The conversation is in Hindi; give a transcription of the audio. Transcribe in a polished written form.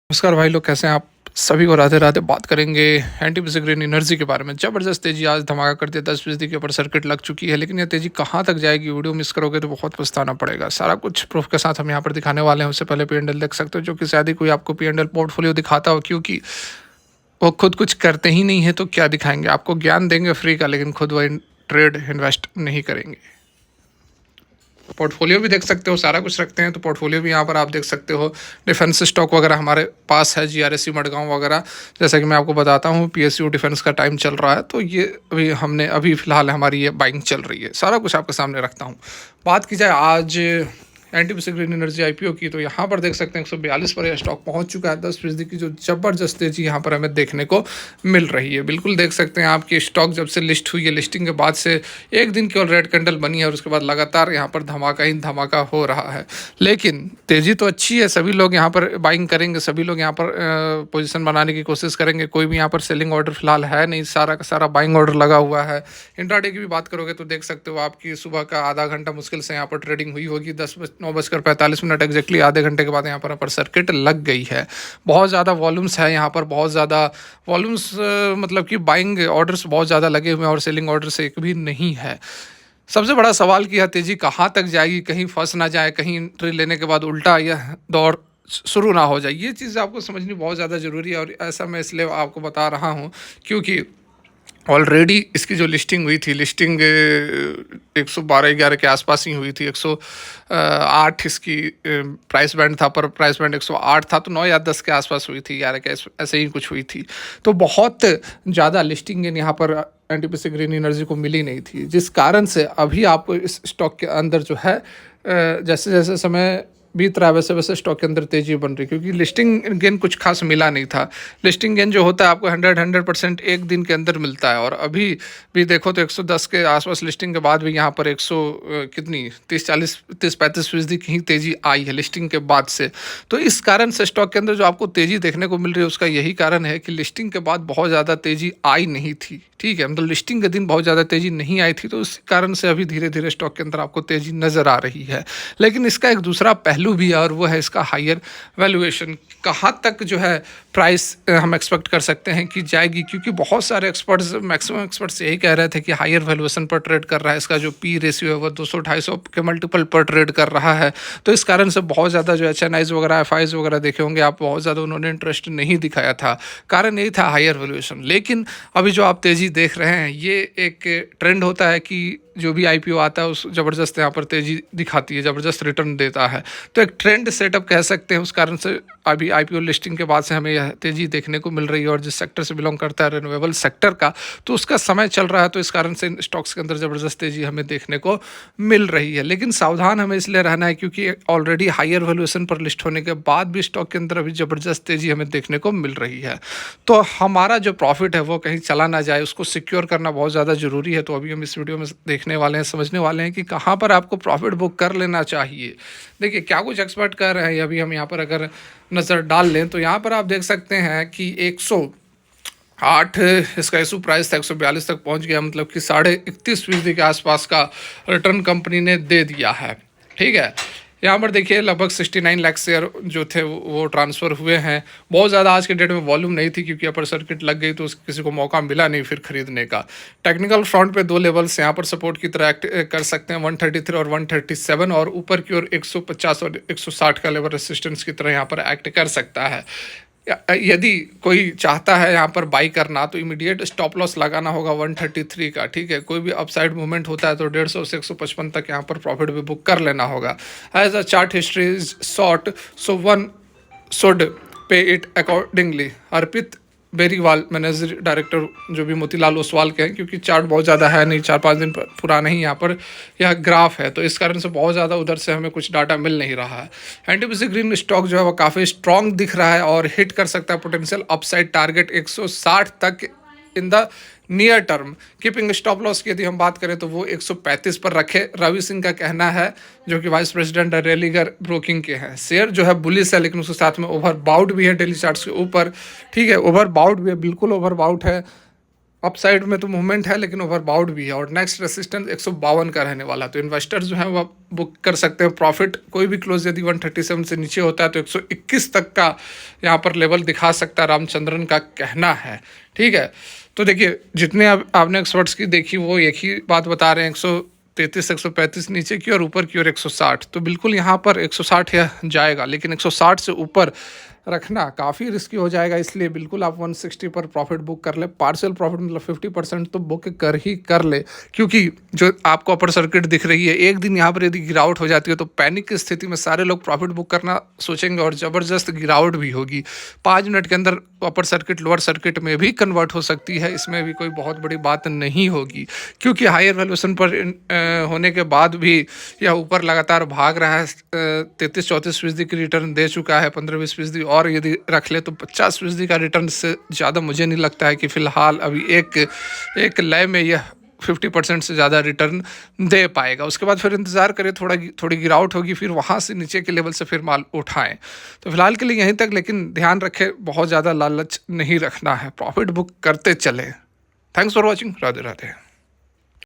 नमस्कार भाई लोग, कैसे हैं आप? सभी को राधे राधे। बात करेंगे एनटीपीसी ग्रीन एनर्जी के बारे में। जबरदस्त तेजी आज धमाका करते 10% के ऊपर सर्किट लग चुकी है, लेकिन यह तेजी कहाँ तक जाएगी, वीडियो मिस करोगे तो बहुत पछताना पड़ेगा। सारा कुछ प्रूफ के साथ हम यहाँ पर दिखाने वाले हैं। उससे पहले पीएनडल देख सकते हो, जो कि शायद ही कोई आपको पीएनडल पोर्टफोलियो दिखाता हो, क्योंकि वो खुद कुछ करते ही नहीं है तो क्या दिखाएंगे आपको। ज्ञान देंगे फ्री का, लेकिन खुद वो ट्रेड इन्वेस्ट नहीं करेंगे। पोर्टफोलियो भी देख सकते हो, सारा कुछ रखते हैं तो पोर्टफोलियो भी यहाँ पर आप देख सकते हो। डिफेंस स्टॉक वगैरह हमारे पास है, जीआरएससी मडगांव वगैरह। जैसा कि मैं आपको बताता हूँ, पीएसयू डिफेंस का टाइम चल रहा है, तो ये अभी फिलहाल हमारी ये बाइंग चल रही है। सारा कुछ आपके सामने रखता हूँ। बात की जाए आज एनटीपीसी ग्रीन एनर्जी आईपीओ की, तो यहाँ पर देख सकते हैं 142 पर यह स्टॉक पहुँच चुका है। 10% की जो जबरदस्त तेजी यहाँ पर हमें देखने को मिल रही है। बिल्कुल देख सकते हैं आपकी स्टॉक जब से लिस्ट हुई है, लिस्टिंग के बाद से एक दिन केवल रेड कैंडल बनी है और उसके बाद लगातार यहाँ पर धमाका ही धमाका हो रहा है। लेकिन तेजी तो अच्छी है, सभी लोग यहाँ पर बाइंग करेंगे, सभी लोग यहाँ पर पोजीशन बनाने की कोशिश करेंगे। कोई भी यहाँ पर सेलिंग ऑर्डर फिलहाल है नहीं, सारा का सारा बाइंग ऑर्डर लगा हुआ है। इंट्राडे की भी बात करोगे तो देख सकते हो आपकी सुबह का आधा घंटा मुश्किल से यहाँ पर ट्रेडिंग हुई होगी। 9:45 एग्जैक्टली आधे घंटे के बाद यहाँ पर अपर सर्किट लग गई है। बहुत ज़्यादा वॉल्यूम्स है यहाँ पर, बहुत ज़्यादा वॉल्यूम्स, मतलब कि बाइंग ऑर्डर्स बहुत ज़्यादा लगे हुए हैं और सेलिंग ऑर्डर्स एक भी नहीं है। सबसे बड़ा सवाल कि यह तेज़ी कहाँ तक जाएगी, कहीं फंस ना जाए, कहीं एंट्री लेने के बाद उल्टा यह दौर शुरू ना हो जाए। ये चीज़ आपको समझनी बहुत ज़्यादा ज़रूरी है। और ऐसा मैं इसलिए आपको बता रहा हूँ क्योंकि ऑलरेडी इसकी जो लिस्टिंग हुई थी, लिस्टिंग 112-11 के आसपास ही हुई थी। 108 इसकी प्राइस बैंड था, पर प्राइस बैंड 108 था, तो 9 या 10 के आसपास हुई थी, 11 के ऐसे ही कुछ हुई थी। तो बहुत ज़्यादा लिस्टिंग यहाँ पर एनटीपीसी ग्रीन एनर्जी को मिली नहीं थी, जिस कारण से अभी आपको इस स्टॉक के अंदर जो है जैसे जैसे समय बीत रहा है वैसे वैसे स्टॉक के अंदर तेजी बन रही, क्योंकि लिस्टिंग गेन कुछ खास मिला नहीं था। लिस्टिंग गेन जो होता है आपको 100% एक दिन के अंदर मिलता है, और अभी भी देखो तो 110 के आसपास लिस्टिंग के बाद भी यहाँ पर 100 कितनी 30-35% की ही तेजी आई है लिस्टिंग के बाद से। तो इस कारण से स्टॉक के अंदर जो आपको तेजी देखने को मिल रही है, उसका यही कारण है कि लिस्टिंग के बाद बहुत ज़्यादा तेजी आई नहीं थी। ठीक है, मतलब लिस्टिंग के दिन बहुत ज़्यादा तेजी नहीं आई थी, तो उस कारण से अभी धीरे धीरे स्टॉक के अंदर आपको तेजी नज़र आ रही है। लेकिन इसका एक दूसरा पहलू भी है, और वो है इसका हायर वैल्यूएशन। कहाँ तक जो है प्राइस हम एक्सपेक्ट कर सकते हैं कि जाएगी, क्योंकि बहुत सारे एक्सपर्ट्स, मैक्सिमम एक्सपर्ट्स यही कह रहे थे कि हायर वैल्यूएशन पर ट्रेड कर रहा है। इसका जो पी रेशियो है वो 200-250 के मल्टीपल पर ट्रेड कर रहा है। तो इस कारण से बहुत ज़्यादा जो HNIs वगैरह, FIs वगैरह देखे होंगे आप, बहुत ज़्यादा उन्होंने इंटरेस्ट नहीं दिखाया था। कारण यही था हायर वैल्यूएशन। लेकिन अभी जो आप तेज़ी देख रहे हैं, ये एक ट्रेंड होता है कि जो भी IPO आता है उस ज़बरदस्त यहाँ पर तेज़ी दिखाती है, ज़बरदस्त रिटर्न देता है। तो एक ट्रेंड सेटअप कह सकते हैं। उस कारण से अभी IPO लिस्टिंग के बाद से हमें यह तेज़ी देखने को मिल रही है। और जिस सेक्टर से बिलोंग करता है, रिन्यूएबल सेक्टर का, तो उसका समय चल रहा है, तो इस कारण से स्टॉक्स के अंदर ज़बरदस्त तेज़ी हमें देखने को मिल रही है। लेकिन सावधान हमें इसलिए रहना है क्योंकि ऑलरेडी हायर वैल्यूएशन पर लिस्ट होने के बाद भी स्टॉक के अंदर अभी ज़बरदस्त तेज़ी हमें देखने को मिल रही है। तो हमारा जो प्रॉफिट है वो कहीं चला ना जाए, उसको सिक्योर करना बहुत ज़्यादा ज़रूरी है। तो अभी हम इस वीडियो में देखने वाले हैं, समझने वाले हैं कि कहाँ पर आपको प्रॉफिट बुक कर लेना चाहिए। देखिए क्या कुछ एक्सपर्ट कर रहे हैं, अभी हम यहाँ पर अगर नज़र डाल लें तो यहाँ पर आप देख सकते हैं कि 108 इसका इशू प्राइस था, 142 तक पहुँच गया, मतलब कि 31.5% के आसपास का रिटर्न कंपनी ने दे दिया है। ठीक है, यहाँ पर देखिए लगभग 69 लाख शेयर जो थे वो ट्रांसफ़र हुए हैं। बहुत ज़्यादा आज के डेट में वॉल्यूम नहीं थी, क्योंकि अपर सर्किट लग गई तो किसी को मौका मिला नहीं फिर खरीदने का। टेक्निकल फ्रंट पे 2 लेवल्स यहाँ पर सपोर्ट की तरह एक्ट कर सकते हैं, 133 और 137, और ऊपर की ओर 150 और 160 का लेवल रेसिस्टेंस की तरह यहाँ पर एक्ट कर सकता है। यदि कोई चाहता है यहाँ पर बाई करना, तो इमीडिएट स्टॉप लॉस लगाना होगा 133 का। ठीक है, कोई भी अपसाइड मूवमेंट होता है तो 150 से 155 तक यहाँ पर प्रॉफिट भी बुक कर लेना होगा। As a chart history is short, so one should pay it accordingly. Arpit Beriwal, manager director जो भी मोतीलाल ओसवाल के हैं, क्योंकि चार्ट बहुत ज़्यादा है नहीं, 4-5 दिन पुराना ही यहाँ पर यह ग्राफ है, तो इस कारण से बहुत ज़्यादा उधर से हमें कुछ डाटा मिल नहीं रहा है। एनटीपीसी ग्रीन स्टॉक जो है वो काफ़ी स्ट्रॉन्ग दिख रहा है और हिट कर सकता है पोटेंशियल अपसाइड टारगेट 160 तक in the near term. Keeping stop loss की यदि हम बात करें तो वो 135 पर रखे, रवि सिंह का कहना है, जो कि वाइस प्रेसिडेंट रेलिगर ब्रोकिंग के हैं। शेयर जो है बुलिश है, लेकिन उसके साथ में ओवर बाउट भी है डेली चार्ट्स के ऊपर। ठीक है, ओवर बाउट भी है, बिल्कुल ओवर बाउट है। अपसाइड में तो मूवमेंट है लेकिन ओवरबाउंड भी है, और नेक्स्ट रेसिस्टेंस 152 का रहने वाला है। तो इन्वेस्टर जो है वो बुक कर सकते हैं प्रॉफिट। कोई भी क्लोज यदि 137 से नीचे होता है तो 121 तक का यहाँ पर लेवल दिखा सकता है, रामचंद्रन का कहना है। ठीक है, तो देखिए जितने आपने एक्सपर्ट्स की देखी वो एक ही बात बता रहे हैं, 133 135 नीचे की और ऊपर की ओर 160। तो बिल्कुल यहाँ पर 160 जाएगा, लेकिन 160 से ऊपर रखना काफ़ी रिस्की हो जाएगा, इसलिए बिल्कुल आप 160 पर प्रॉफिट बुक कर ले। पार्शियल प्रॉफिट मतलब 50% तो बुक कर ले, क्योंकि जो आपको अपर सर्किट दिख रही है, एक दिन यहाँ पर यदि गिरावट हो जाती है तो पैनिक की स्थिति में सारे लोग प्रॉफिट बुक करना सोचेंगे और ज़बरदस्त गिरावट भी होगी। 5 मिनट के अंदर अपर सर्किट लोअर सर्किट में भी कन्वर्ट हो सकती है, इसमें भी कोई बहुत बड़ी बात नहीं होगी, क्योंकि हायर वैल्यूएशन पर होने के बाद भी यह ऊपर लगातार भाग रहा है। 33-34% की रिटर्न दे चुका है, 15-20% और यदि रख ले तो 50% का रिटर्न से ज़्यादा मुझे नहीं लगता है कि फ़िलहाल अभी एक लय में यह 50% से ज़्यादा रिटर्न दे पाएगा। उसके बाद फिर इंतज़ार करें, थोड़ी गिरावट होगी, फिर वहाँ से नीचे के लेवल से फिर माल उठाएं। तो फिलहाल के लिए यहीं तक, लेकिन ध्यान रखें बहुत ज़्यादा लालच नहीं रखना है, प्रॉफिट बुक करते चलें। Thanks for watching. Radhe Radhe.